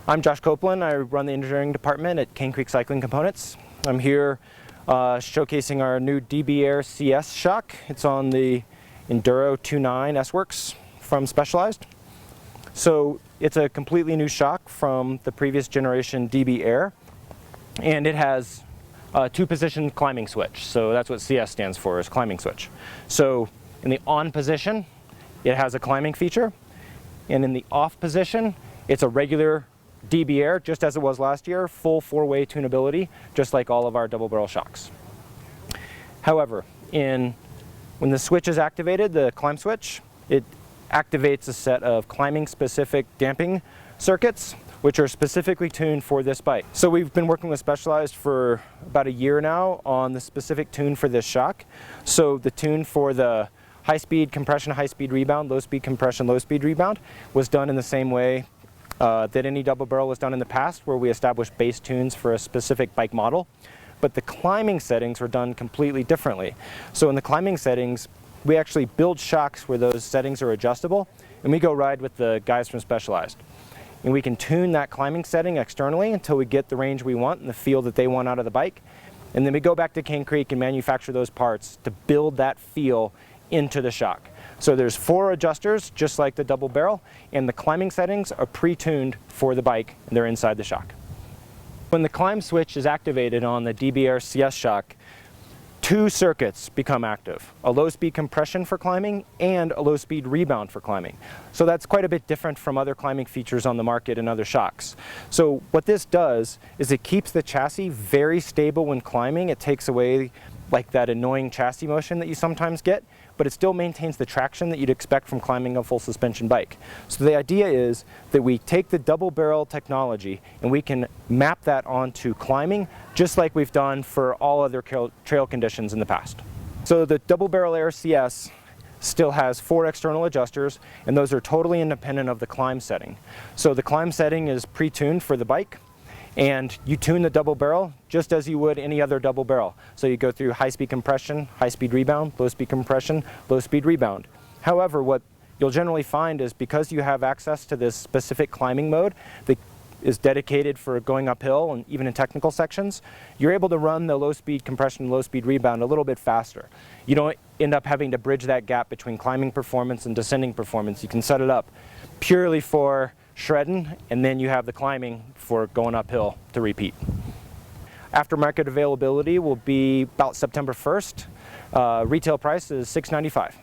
I'm Josh Copeland. I run the engineering department at Cane Creek Cycling Components. I'm here showcasing our new DB Air CS shock. It's on the Enduro 2.9 S-Works from Specialized. So it's a completely new shock from the previous generation DB Air, and it has a two-position climbing switch. So that's what CS stands for, is climbing switch. So in the on position, it has a climbing feature, and in the off position, it's a regular DB Air, just as it was last year, full four-way tunability, just like all of our double barrel shocks. However, when the switch is activated, the climb switch, it activates a set of climbing specific damping circuits, which are specifically tuned for this bike. So we've been working with Specialized for about a year now on the specific tune for this shock. So the tune for the high-speed compression, high-speed rebound, low-speed compression, low-speed rebound was done in the same way that any double barrel was done in the past, where we established base tunes for a specific bike model. But the climbing settings were done completely differently. So in the climbing settings, we actually build shocks where those settings are adjustable, and we go ride with the guys from Specialized. And we can tune that climbing setting externally until we get the range we want and the feel that they want out of the bike. And then we go back to Cane Creek and manufacture those parts to build that feel into the shock. So there's 4 adjusters, just like the double barrel, and the climbing settings are pre-tuned for the bike, and they're inside the shock. When the climb switch is activated on the DB Air CS shock, 2 circuits become active: a low-speed compression for climbing and a low-speed rebound for climbing. So that's quite a bit different from other climbing features on the market and other shocks. So what this does is it keeps the chassis very stable when climbing. It takes away like that annoying chassis motion that you sometimes get, but it still maintains the traction that you'd expect from climbing a full suspension bike. So the idea is that we take the double barrel technology and we can map that onto climbing, just like we've done for all other trail conditions in the past. So the double barrel Air CS still has 4 external adjusters, and those are totally independent of the climb setting. So the climb setting is pre-tuned for the bike, and you tune the double barrel just as you would any other double barrel. So you go through high-speed compression, high-speed rebound, low-speed compression, low-speed rebound. However, what you'll generally find is because you have access to this specific climbing mode that is dedicated for going uphill and even in technical sections, you're able to run the low-speed compression, low-speed rebound a little bit faster. You don't end up having to bridge that gap between climbing performance and descending performance. You can set it up purely for shredding, and then you have the climbing for going uphill to repeat. Aftermarket availability will be about September 1st. Retail price is $695.